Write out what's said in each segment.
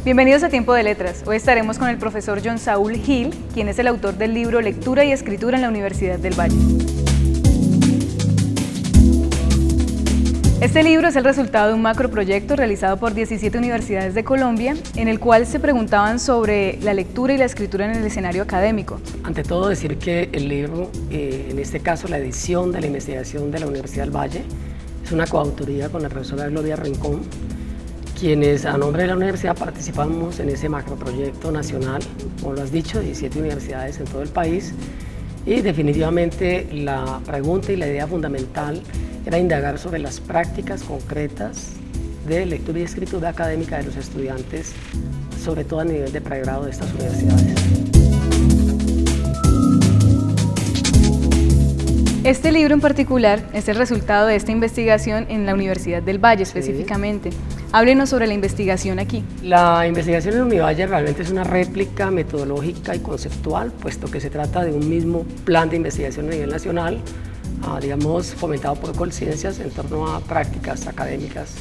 Bienvenidos a Tiempo de Letras. Hoy estaremos con el profesor John Saúl Gil, quien es el autor del libro Lectura y Escritura en la Universidad del Valle. Este libro es el resultado de un macroproyecto realizado por 17 universidades de Colombia, en el cual se preguntaban sobre la lectura y la escritura en el escenario académico. Ante todo, decir que el libro, en este caso la edición de la investigación de la Universidad del Valle, es una coautoría con la profesora Gloria Rincón, quienes a nombre de la universidad participamos en ese macroproyecto nacional, como lo has dicho, 17 universidades en todo el país, y definitivamente la pregunta y la idea fundamental era indagar sobre las prácticas concretas de lectura y escritura académica de los estudiantes, sobre todo a nivel de pregrado de estas universidades. Este libro en particular es el resultado de esta investigación en la Universidad del Valle específicamente. Sí. Háblenos sobre la investigación aquí. La investigación en Univalle realmente es una réplica metodológica y conceptual, puesto que se trata de un mismo plan de investigación a nivel nacional, digamos, fomentado por Colciencias en torno a prácticas académicas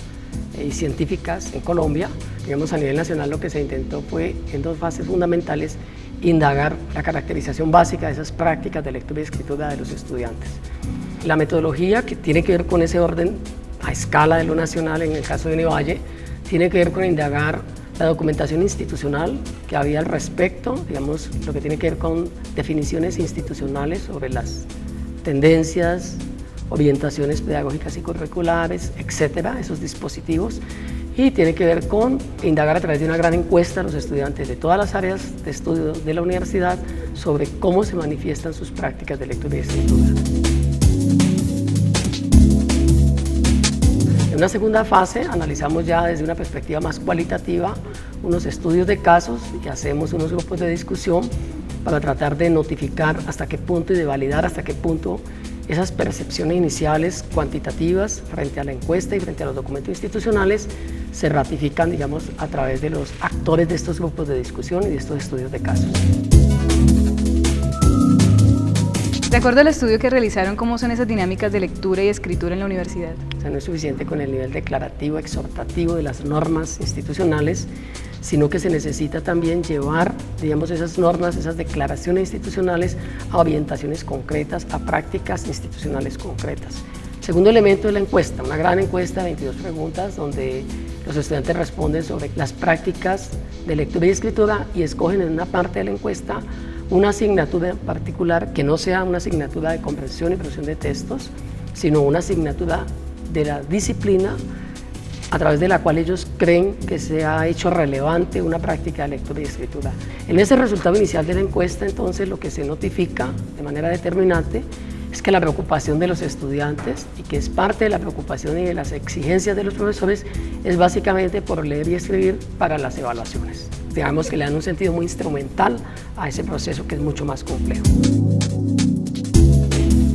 y científicas en Colombia. Digamos, a nivel nacional lo que se intentó fue, en dos fases fundamentales, indagar la caracterización básica de esas prácticas de lectura y escritura de los estudiantes. La metodología, que tiene que ver con ese orden a escala de lo nacional, en el caso de Univalle, tiene que ver con indagar la documentación institucional que había al respecto, digamos, lo que tiene que ver con definiciones institucionales sobre las tendencias, orientaciones pedagógicas y curriculares, etcétera, esos dispositivos, y tiene que ver con indagar a través de una gran encuesta a los estudiantes de todas las áreas de estudio de la universidad sobre cómo se manifiestan sus prácticas de lectura y escritura. En una segunda fase analizamos ya desde una perspectiva más cualitativa unos estudios de casos y hacemos unos grupos de discusión para tratar de notificar hasta qué punto y de validar hasta qué punto esas percepciones iniciales cuantitativas frente a la encuesta y frente a los documentos institucionales se ratifican, digamos, a través de los actores de estos grupos de discusión y de estos estudios de casos. De acuerdo al estudio que realizaron, ¿cómo son esas dinámicas de lectura y escritura en la universidad? O sea, no es suficiente con el nivel declarativo, exhortativo de las normas institucionales, sino que se necesita también llevar, digamos, esas normas, esas declaraciones institucionales a orientaciones concretas, a prácticas institucionales concretas. Segundo elemento es la encuesta, una gran encuesta de 22 preguntas donde los estudiantes responden sobre las prácticas de lectura y escritura y escogen en una parte de la encuesta una asignatura en particular que no sea una asignatura de comprensión y producción de textos, sino una asignatura de la disciplina a través de la cual ellos creen que se ha hecho relevante una práctica de lectura y escritura. En ese resultado inicial de la encuesta, entonces, lo que se notifica de manera determinante es que la preocupación de los estudiantes, y que es parte de la preocupación y de las exigencias de los profesores, es básicamente por leer y escribir para las evaluaciones. Digamos que le dan un sentido muy instrumental a ese proceso que es mucho más complejo.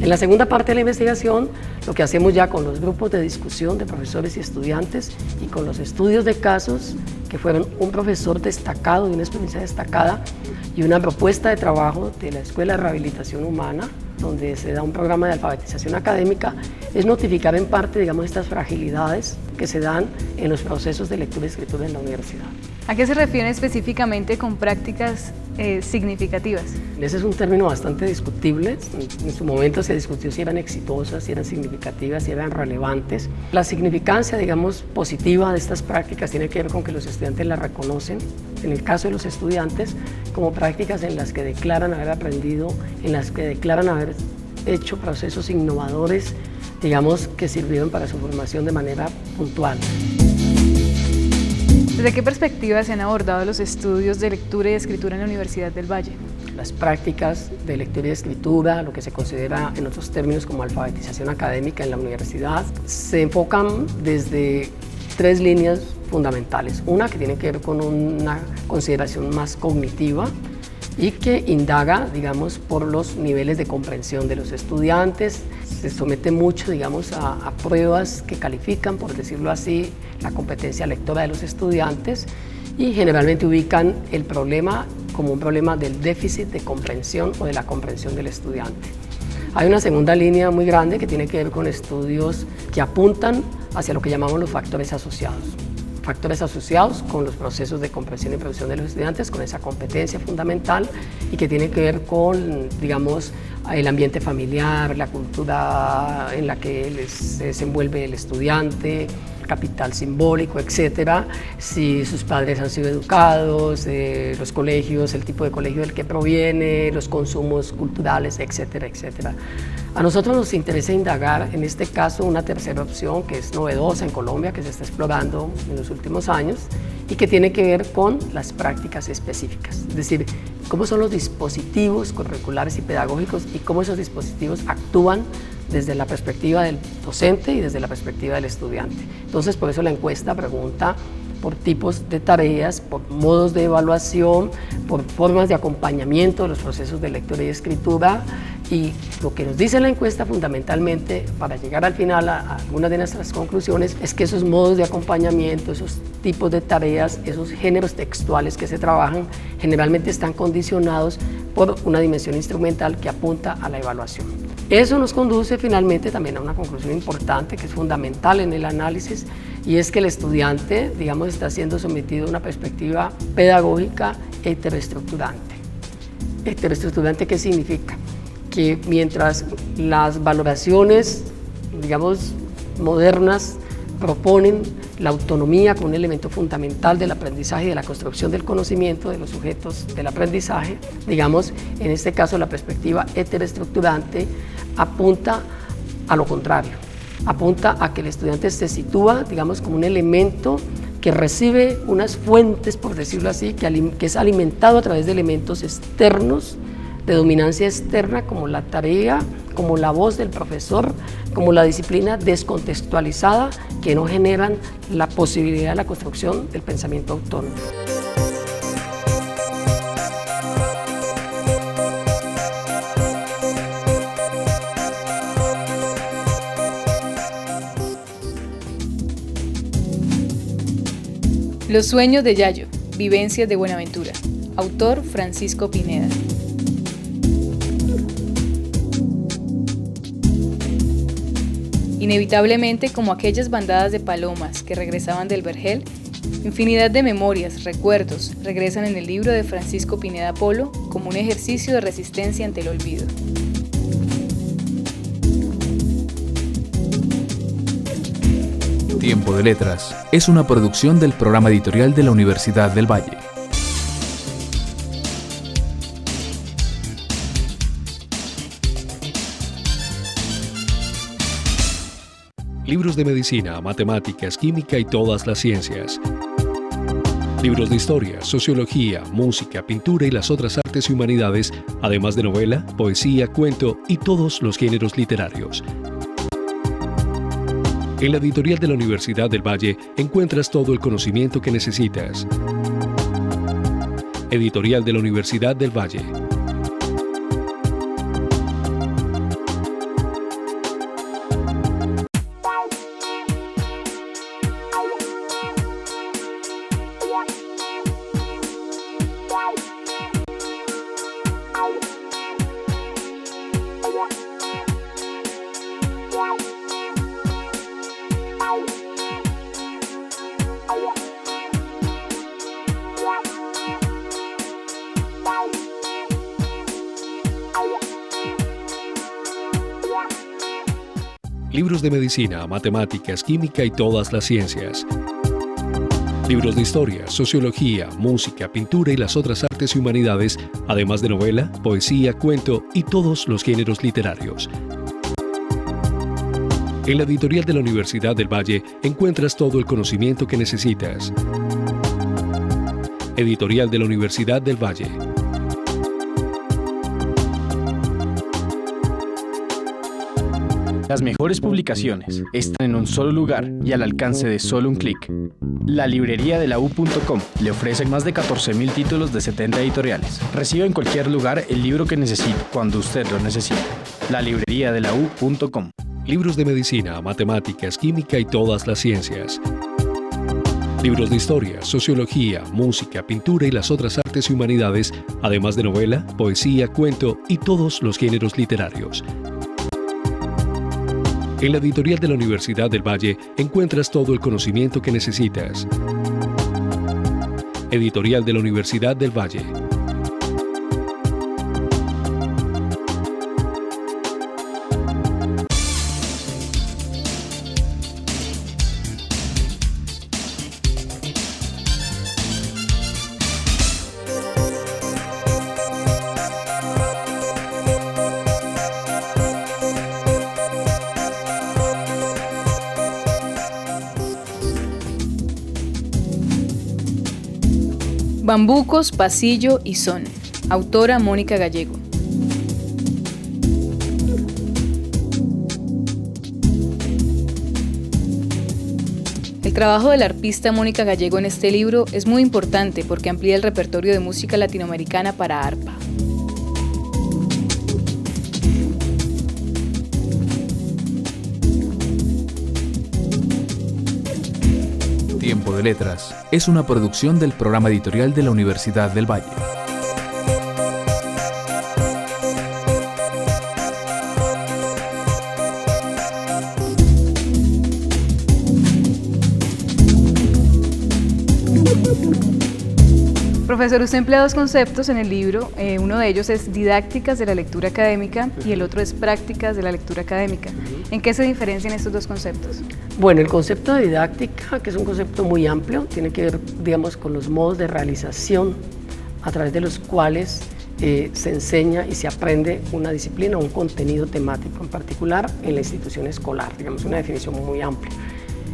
En la segunda parte de la investigación, lo que hacemos ya con los grupos de discusión de profesores y estudiantes y con los estudios de casos, que fueron un profesor destacado y una experiencia destacada y una propuesta de trabajo de la Escuela de Rehabilitación Humana, donde se da un programa de alfabetización académica, es notificar en parte, digamos, estas fragilidades que se dan en los procesos de lectura y escritura en la universidad. ¿A qué se refiere específicamente con prácticas significativas? Ese es un término bastante discutible. En su momento se discutió si eran exitosas, si eran significativas, si eran relevantes. La significancia, digamos, positiva de estas prácticas tiene que ver con que los estudiantes las reconocen, en el caso de los estudiantes, como prácticas en las que declaran haber aprendido, en las que declaran haber hecho procesos innovadores, digamos, que sirvieron para su formación de manera puntual. ¿Desde qué perspectiva se han abordado los estudios de lectura y escritura en la Universidad del Valle? Las prácticas de lectura y escritura, lo que se considera en otros términos como alfabetización académica en la universidad, se enfocan desde tres líneas fundamentales. Una que tiene que ver con una consideración más cognitiva y que indaga, digamos, por los niveles de comprensión de los estudiantes. Se somete mucho, digamos, a pruebas que califican, por decirlo así, la competencia lectora de los estudiantes y generalmente ubican el problema como un problema del déficit de comprensión o de la comprensión del estudiante. Hay una segunda línea muy grande que tiene que ver con estudios que apuntan hacia lo que llamamos los factores asociados. factores asociados con los procesos de comprensión y producción de los estudiantes, con esa competencia fundamental y que tiene que ver con, digamos, el ambiente familiar, la cultura en la que se desenvuelve el estudiante, capital simbólico, etcétera, si sus padres han sido educados, los colegios, el tipo de colegio del que proviene, los consumos culturales, etcétera, etcétera. A nosotros nos interesa indagar, en este caso, una tercera opción que es novedosa en Colombia, que se está explorando en los últimos años y que tiene que ver con las prácticas específicas, es decir, cómo son los dispositivos curriculares y pedagógicos y cómo esos dispositivos actúan desde la perspectiva del docente y desde la perspectiva del estudiante. Entonces, por eso la encuesta pregunta por tipos de tareas, por modos de evaluación, por formas de acompañamiento de los procesos de lectura y escritura, y lo que nos dice la encuesta fundamentalmente, para llegar al final a algunas de nuestras conclusiones, es que esos modos de acompañamiento, esos tipos de tareas, esos géneros textuales que se trabajan, generalmente están condicionados por una dimensión instrumental que apunta a la evaluación. Eso nos conduce finalmente también a una conclusión importante que es fundamental en el análisis, y es que el estudiante, digamos, está siendo sometido a una perspectiva pedagógica heteroestructurante. ¿Heteroestructurante qué significa? Que mientras las valoraciones, digamos, modernas proponen la autonomía como un elemento fundamental del aprendizaje y de la construcción del conocimiento de los sujetos del aprendizaje, digamos, en este caso la perspectiva heteroestructurante apunta a lo contrario, apunta a que el estudiante se sitúa, digamos, como un elemento que recibe unas fuentes, por decirlo así, que es alimentado a través de elementos externos, de dominancia externa, como la tarea, como la voz del profesor, como la disciplina descontextualizada, que no generan la posibilidad de la construcción del pensamiento autónomo. Los sueños de Yayo, vivencias de Buenaventura. Autor Francisco Pineda. Inevitablemente, como aquellas bandadas de palomas que regresaban del vergel, infinidad de memorias, recuerdos, regresan en el libro de Francisco Pineda Polo como un ejercicio de resistencia ante el olvido. Tiempo de Letras es una producción del programa editorial de la Universidad del Valle. Libros de medicina, matemáticas, química y todas las ciencias. Libros de historia, sociología, música, pintura y las otras artes y humanidades, además de novela, poesía, cuento y todos los géneros literarios. En la editorial de la Universidad del Valle encuentras todo el conocimiento que necesitas. Editorial de la Universidad del Valle. Libros de medicina, matemáticas, química y todas las ciencias. Libros de historia, sociología, música, pintura y las otras artes y humanidades, además de novela, poesía, cuento y todos los géneros literarios. En la editorial de la Universidad del Valle encuentras todo el conocimiento que necesitas. Editorial de la Universidad del Valle. Las mejores publicaciones están en un solo lugar y al alcance de solo un clic. La librería de la U.com le ofrece más de 14.000 títulos de 70 editoriales. Reciba en cualquier lugar el libro que necesite, cuando usted lo necesite. La librería de la U.com. Libros de medicina, matemáticas, química y todas las ciencias. Libros de historia, sociología, música, pintura y las otras artes y humanidades, además de novela, poesía, cuento y todos los géneros literarios. En la editorial de la Universidad del Valle encuentras todo el conocimiento que necesitas. Editorial de la Universidad del Valle. Bambucos, pasillo y son. Autora Mónica Gallego. El trabajo del arpista Mónica Gallego en este libro es muy importante porque amplía el repertorio de música latinoamericana para arpa. Tiempo de Letras es una producción del programa editorial de la Universidad del Valle. Profesor, usted emplea dos conceptos en el libro, uno de ellos es didácticas de la lectura académica y el otro es prácticas de la lectura académica. ¿En qué se diferencian estos dos conceptos? Bueno, el concepto de didáctica, que es un concepto muy amplio, tiene que ver, digamos, con los modos de realización a través de los cuales se enseña y se aprende una disciplina o un contenido temático en particular en la institución escolar, digamos, una definición muy amplia.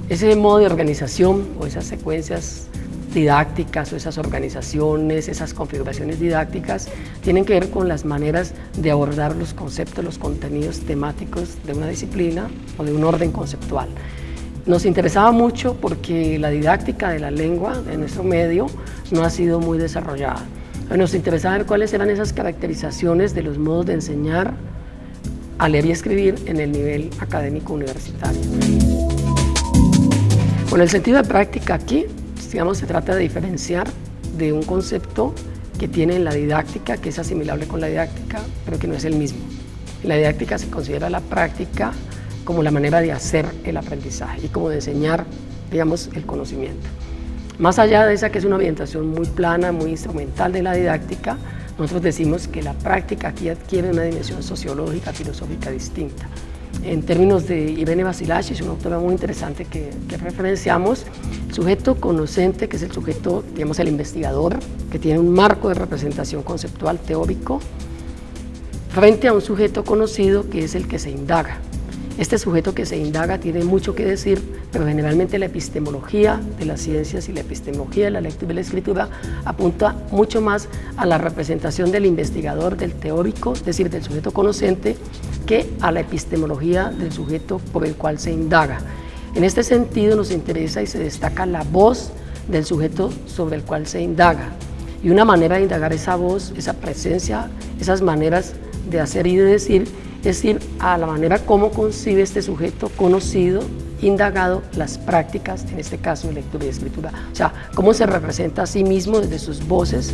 Ese modo de organización o esas secuencias didácticas o esas organizaciones, esas configuraciones didácticas tienen que ver con las maneras de abordar los conceptos, los contenidos temáticos de una disciplina o de un orden conceptual. Nos interesaba mucho porque la didáctica de la lengua en nuestro medio no ha sido muy desarrollada. Nos interesaba ver cuáles eran esas caracterizaciones de los modos de enseñar a leer y escribir en el nivel académico universitario. Con el sentido de práctica aquí, digamos, se trata de diferenciar de un concepto que tiene en la didáctica, que es asimilable con la didáctica, pero que no es el mismo. En la didáctica se considera la práctica como la manera de hacer el aprendizaje y como de enseñar, digamos, el conocimiento. Más allá de esa que es una orientación muy plana, muy instrumental de la didáctica, nosotros decimos que la práctica aquí adquiere una dimensión sociológica, filosófica distinta. En términos de Irene Basilachi, es una autora muy interesante que referenciamos, el sujeto conocente, que es el sujeto, digamos, el investigador, que tiene un marco de representación conceptual teórico, frente a un sujeto conocido que es el que se indaga. Este sujeto que se indaga tiene mucho que decir, pero generalmente la epistemología de las ciencias y la epistemología de la lectura y la escritura apunta mucho más a la representación del investigador, del teórico, es decir, del sujeto conocente, que a la epistemología del sujeto por el cual se indaga. En este sentido nos interesa y se destaca la voz del sujeto sobre el cual se indaga. Y una manera de indagar esa voz, esa presencia, esas maneras de hacer y de decir, es ir a la manera como concibe este sujeto conocido, indagado, las prácticas, en este caso de lectura y escritura. O sea, cómo se representa a sí mismo desde sus voces.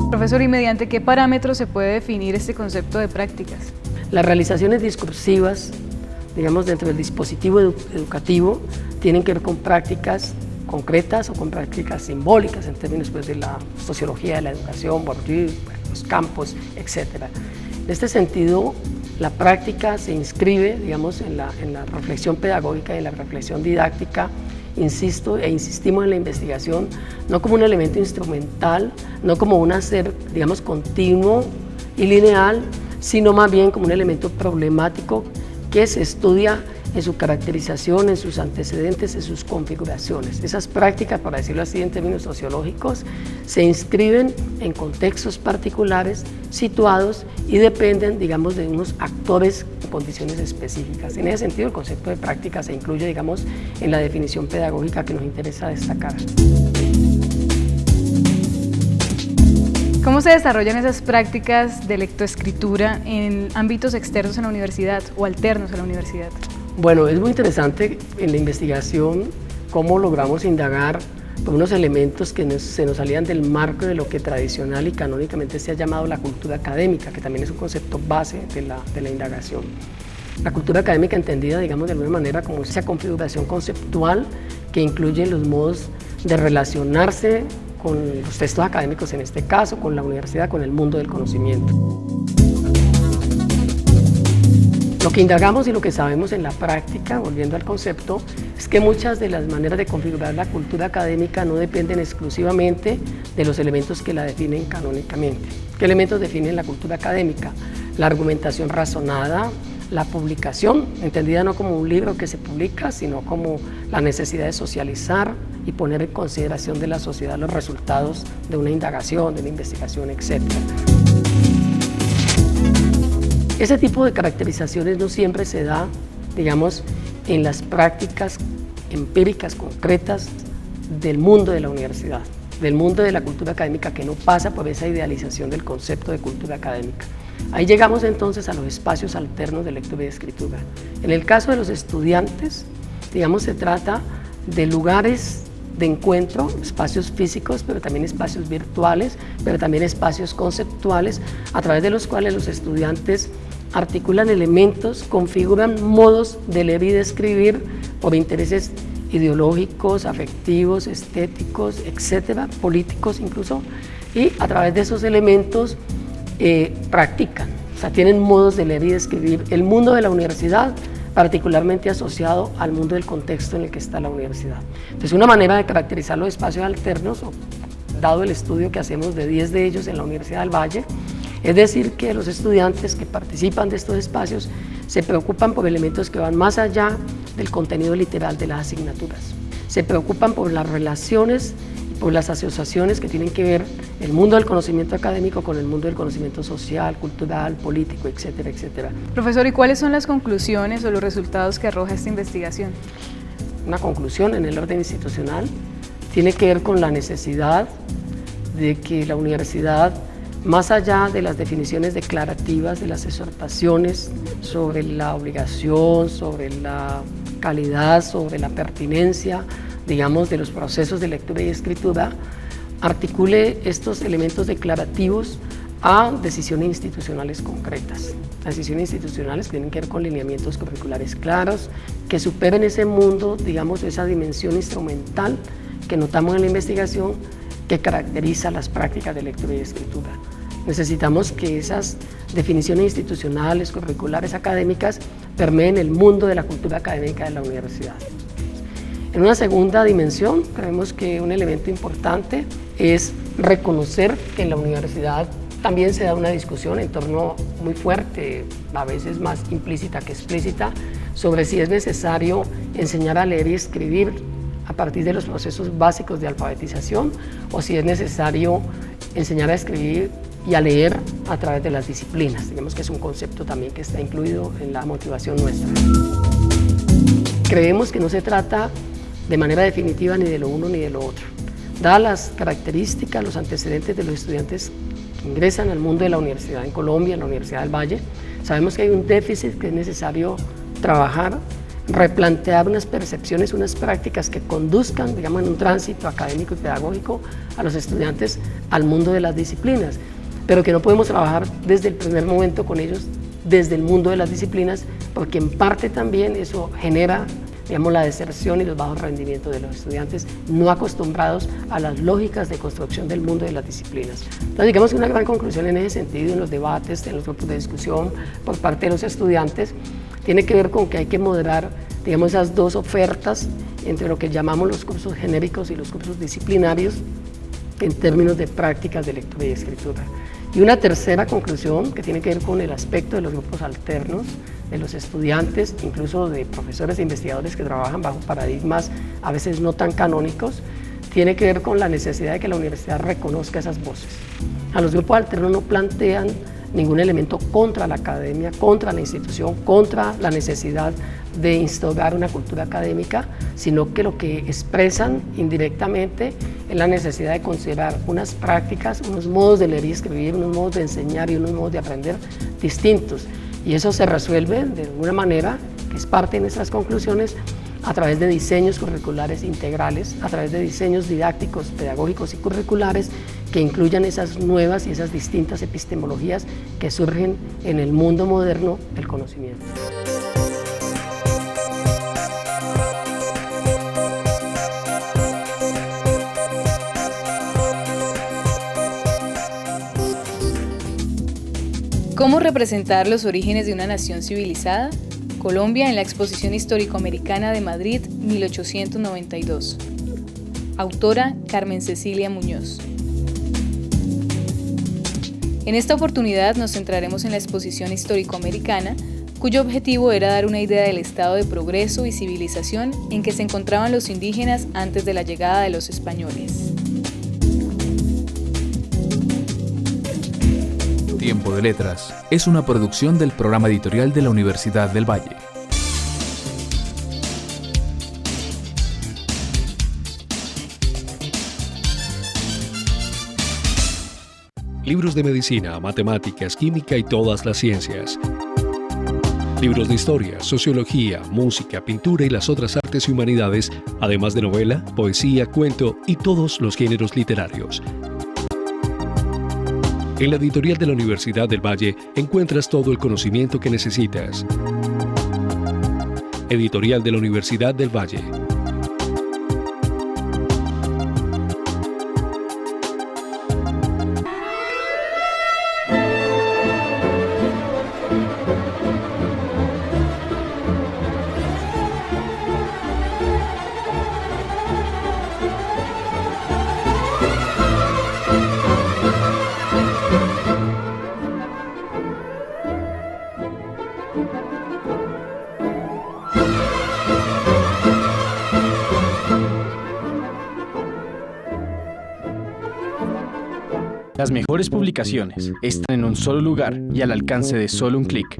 Profesor, ¿y mediante qué parámetros se puede definir este concepto de prácticas? Las realizaciones discursivas, digamos, dentro del dispositivo educativo, tienen que ver con prácticas concretas o con prácticas simbólicas, en términos pues, de la sociología de la educación, Bourdieu, los campos, etc. En este sentido, la práctica se inscribe, digamos, en la reflexión pedagógica y en la reflexión didáctica. Insisto e insistimos en la investigación, no como un elemento instrumental, no como un hacer, digamos, continuo y lineal, sino más bien como un elemento problemático que se estudia en su caracterización, en sus antecedentes, en sus configuraciones. Esas prácticas, para decirlo así en términos sociológicos, se inscriben en contextos particulares, situados y dependen, digamos, de unos actores en condiciones específicas. En ese sentido, el concepto de práctica se incluye, digamos, en la definición pedagógica que nos interesa destacar. ¿Cómo se desarrollan esas prácticas de lectoescritura en ámbitos externos a la universidad o alternos a la universidad? Bueno, es muy interesante en la investigación cómo logramos indagar por unos elementos que se nos salían del marco de lo que tradicional y canónicamente se ha llamado la cultura académica, que también es un concepto base de la indagación. La cultura académica entendida, digamos, de alguna manera como esa configuración conceptual que incluye los modos de relacionarse con los textos académicos, en este caso, con la universidad, con el mundo del conocimiento. Lo que indagamos y lo que sabemos en la práctica, volviendo al concepto, es que muchas de las maneras de configurar la cultura académica no dependen exclusivamente de los elementos que la definen canónicamente. ¿Qué elementos definen la cultura académica? La argumentación razonada, la publicación, entendida no como un libro que se publica, sino como la necesidad de socializar y poner en consideración de la sociedad los resultados de una indagación, de una investigación, etc. Ese tipo de caracterizaciones no siempre se da, digamos, en las prácticas empíricas concretas del mundo de la universidad, del mundo de la cultura académica, que no pasa por esa idealización del concepto de cultura académica. Ahí llegamos entonces a los espacios alternos de lectura y escritura. En el caso de los estudiantes, digamos, se trata de lugares de encuentro, espacios físicos, pero también espacios virtuales, pero también espacios conceptuales, a través de los cuales los estudiantes articulan elementos, configuran modos de leer y de escribir por intereses ideológicos, afectivos, estéticos, etcétera, políticos incluso, y a través de esos elementos practican, o sea, tienen modos de leer y de escribir el mundo de la universidad, particularmente asociado al mundo del contexto en el que está la universidad. Entonces, una manera de caracterizar los espacios alternos, dado el estudio que hacemos de 10 de ellos en la Universidad del Valle, es decir, que los estudiantes que participan de estos espacios se preocupan por elementos que van más allá del contenido literal de las asignaturas. Se preocupan por las relaciones, por las asociaciones que tienen que ver el mundo del conocimiento académico con el mundo del conocimiento social, cultural, político, etcétera, etcétera. Profesor, ¿y cuáles son las conclusiones o los resultados que arroja esta investigación? Una conclusión en el orden institucional tiene que ver con la necesidad de que la universidad, más allá de las definiciones declarativas, de las exhortaciones sobre la obligación, sobre la calidad, sobre la pertinencia, digamos, de los procesos de lectura y escritura, articule estos elementos declarativos a decisiones institucionales concretas. Las decisiones institucionales tienen que ver con lineamientos curriculares claros, que superen ese mundo, digamos, esa dimensión instrumental que notamos en la investigación que caracteriza las prácticas de lectura y escritura. Necesitamos que esas definiciones institucionales, curriculares, académicas, permeen el mundo de la cultura académica de la universidad. En una segunda dimensión, creemos que un elemento importante es reconocer que en la universidad también se da una discusión en torno muy fuerte, a veces más implícita que explícita, sobre si es necesario enseñar a leer y escribir a partir de los procesos básicos de alfabetización o si es necesario enseñar a escribir y a leer a través de las disciplinas. Digamos que es un concepto también que está incluido en la motivación nuestra. Creemos que no se trata de manera definitiva ni de lo uno ni de lo otro. Dadas las características, los antecedentes de los estudiantes que ingresan al mundo de la universidad en Colombia, en la Universidad del Valle, sabemos que hay un déficit que es necesario trabajar, replantear unas percepciones, unas prácticas que conduzcan, digamos, en un tránsito académico y pedagógico a los estudiantes al mundo de las disciplinas, pero que no podemos trabajar desde el primer momento con ellos desde el mundo de las disciplinas, porque en parte también eso genera, digamos, la deserción y los bajos rendimientos de los estudiantes no acostumbrados a las lógicas de construcción del mundo de las disciplinas. Entonces, digamos que una gran conclusión en ese sentido, en los debates, en los grupos de discusión por parte de los estudiantes, tiene que ver con que hay que moderar, digamos, esas dos ofertas entre lo que llamamos los cursos genéricos y los cursos disciplinarios en términos de prácticas de lectura y escritura. Y una tercera conclusión que tiene que ver con el aspecto de los grupos alternos, de los estudiantes, incluso de profesores e investigadores que trabajan bajo paradigmas a veces no tan canónicos, tiene que ver con la necesidad de que la universidad reconozca esas voces. A los grupos alternos no plantean ningún elemento contra la academia, contra la institución, contra la necesidad de instaurar una cultura académica, sino que lo que expresan indirectamente es la necesidad de considerar unas prácticas, unos modos de leer y escribir, unos modos de enseñar y unos modos de aprender distintos. Y eso se resuelve de alguna manera, que es parte de nuestras conclusiones, a través de diseños curriculares integrales, a través de diseños didácticos, pedagógicos y curriculares que incluyan esas nuevas y esas distintas epistemologías que surgen en el mundo moderno del conocimiento. ¿Cómo representar los orígenes de una nación civilizada? Colombia en la Exposición Histórico-Americana de Madrid, 1892. Autora Carmen Cecilia Muñoz. En esta oportunidad nos centraremos en la Exposición Histórico-Americana, cuyo objetivo era dar una idea del estado de progreso y civilización en que se encontraban los indígenas antes de la llegada de los españoles. Tiempo de Letras es una producción del programa editorial de la Universidad del Valle. Libros de medicina, matemáticas, química y todas las ciencias. Libros de historia, sociología, música, pintura y las otras artes y humanidades, además de novela, poesía, cuento y todos los géneros literarios. En la editorial de la Universidad del Valle encuentras todo el conocimiento que necesitas. Editorial de la Universidad del Valle. Las mejores publicaciones están en un solo lugar y al alcance de solo un clic.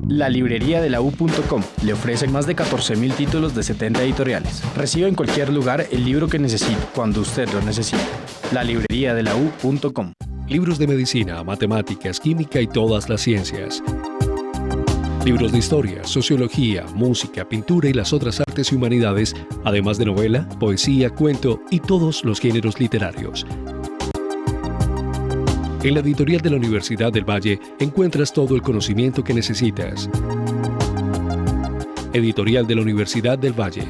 La librería de la U.com le ofrece más de 14.000 títulos de 70 editoriales. Reciba en cualquier lugar el libro que necesite, cuando usted lo necesite. La librería de la U.com. Libros de medicina, matemáticas, química y todas las ciencias. Libros de historia, sociología, música, pintura y las otras artes y humanidades, además de novela, poesía, cuento y todos los géneros literarios. En la editorial de la Universidad del Valle encuentras todo el conocimiento que necesitas. Editorial de la Universidad del Valle.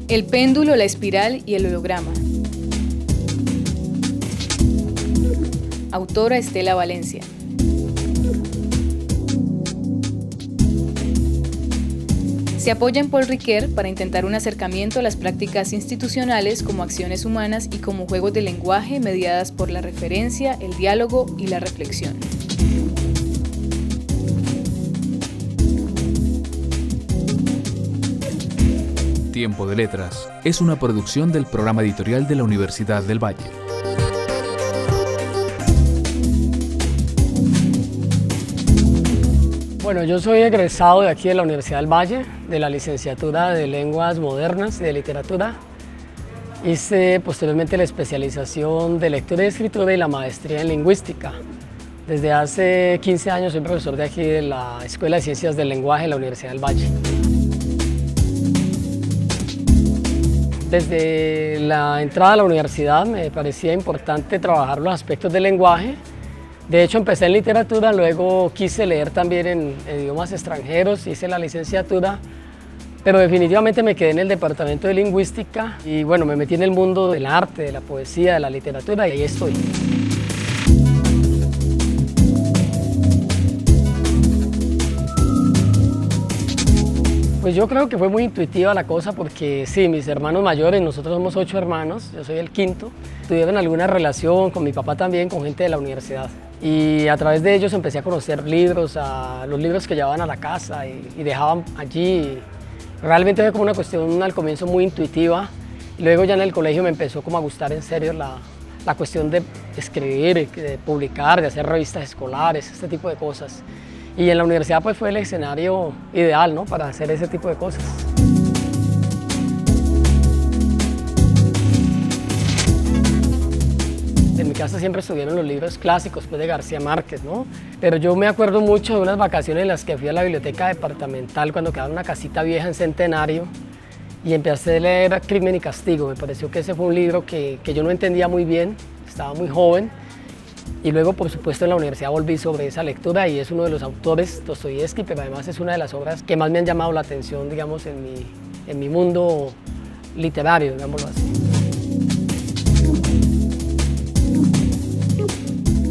El péndulo, la espiral y el holograma. Autora Estela Valencia. Se apoya en Paul Ricoeur para intentar un acercamiento a las prácticas institucionales como acciones humanas y como juegos de lenguaje mediadas por la referencia, el diálogo y la reflexión. Tiempo de Letras es una producción del programa editorial de la Universidad del Valle. Bueno, yo soy egresado de aquí de la Universidad del Valle, de la licenciatura de Lenguas Modernas y de Literatura. Hice posteriormente la especialización de Lectura y Escritura y la maestría en Lingüística. Desde hace 15 años soy profesor de aquí de la Escuela de Ciencias del Lenguaje de la Universidad del Valle. Desde la entrada a la universidad me parecía importante trabajar los aspectos del lenguaje. De hecho, empecé en literatura, luego quise leer también en idiomas extranjeros, hice la licenciatura, pero definitivamente me quedé en el departamento de lingüística y bueno, me metí en el mundo del arte, de la poesía, de la literatura y ahí estoy. Pues yo creo que fue muy intuitiva la cosa porque sí, mis hermanos mayores, nosotros somos 8 hermanos, yo soy el quinto, tuvieron alguna relación con mi papá también, con gente de la universidad. Y a través de ellos empecé a conocer libros, los libros que llevaban a la casa y dejaban allí. Realmente fue como una cuestión al comienzo muy intuitiva Luego ya en el colegio me empezó como a gustar en serio la cuestión de escribir, de publicar, de hacer revistas escolares, este tipo de cosas. Y en la universidad pues fue el escenario ideal, ¿no?, para hacer ese tipo de cosas. En mi casa siempre estuvieron los libros clásicos pues, de García Márquez, ¿no? Pero yo me acuerdo mucho de unas vacaciones en las que fui a la biblioteca departamental cuando quedaba una casita vieja en Centenario y empecé a leer Crimen y Castigo. Me pareció que ese fue un libro que yo no entendía muy bien, estaba muy joven. Y luego, por supuesto, en la universidad volví sobre esa lectura y es uno de los autores, Dostoyevski, pero además es una de las obras que más me han llamado la atención, digamos, en mi mundo literario, digámoslo así.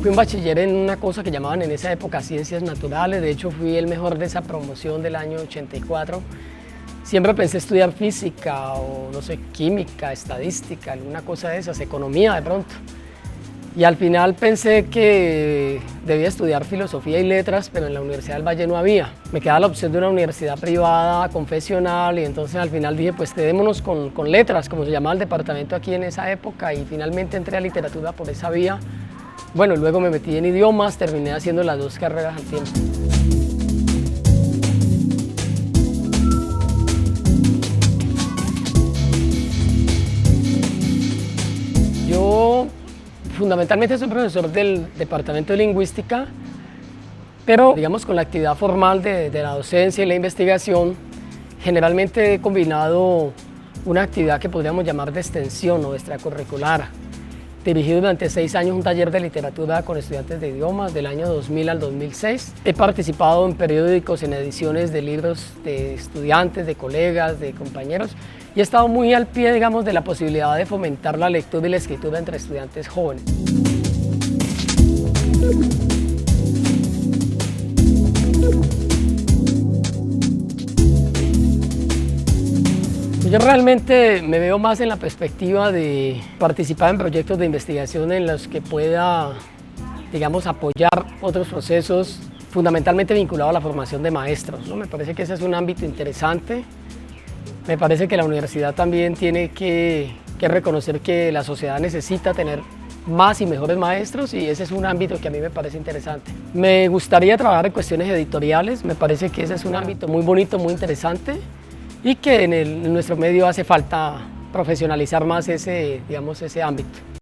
Fui un bachiller en una cosa que llamaban en esa época ciencias naturales, de hecho fui el mejor de esa promoción del año 84. Siempre pensé estudiar física o, no sé, química, estadística, alguna cosa de esas, economía de pronto. Y al final pensé que debía estudiar filosofía y letras, pero en la Universidad del Valle no había. Me quedaba la opción de una universidad privada, confesional, y entonces al final dije, pues quedémonos con letras, como se llamaba el departamento aquí en esa época, y finalmente entré a literatura por esa vía. Bueno, luego me metí en idiomas, terminé haciendo las dos carreras al tiempo. Yo fundamentalmente soy profesor del departamento de lingüística, pero digamos con la actividad formal de la docencia y la investigación, generalmente he combinado una actividad que podríamos llamar de extensión o extracurricular. Dirigí durante 6 años un taller de literatura con estudiantes de idiomas del año 2000 al 2006. He participado en periódicos, en ediciones de libros de estudiantes, de colegas, de compañeros y he estado muy al pie, digamos, de la posibilidad de fomentar la lectura y la escritura entre estudiantes jóvenes. Yo realmente me veo más en la perspectiva de participar en proyectos de investigación en los que pueda, digamos, apoyar otros procesos fundamentalmente vinculados a la formación de maestros, ¿no? Me parece que ese es un ámbito interesante. Me parece que la universidad también tiene que reconocer que la sociedad necesita tener más y mejores maestros y ese es un ámbito que a mí me parece interesante. Me gustaría trabajar en cuestiones editoriales, me parece que ese es un ámbito muy bonito, muy interesante y que en nuestro medio hace falta profesionalizar más ese ámbito.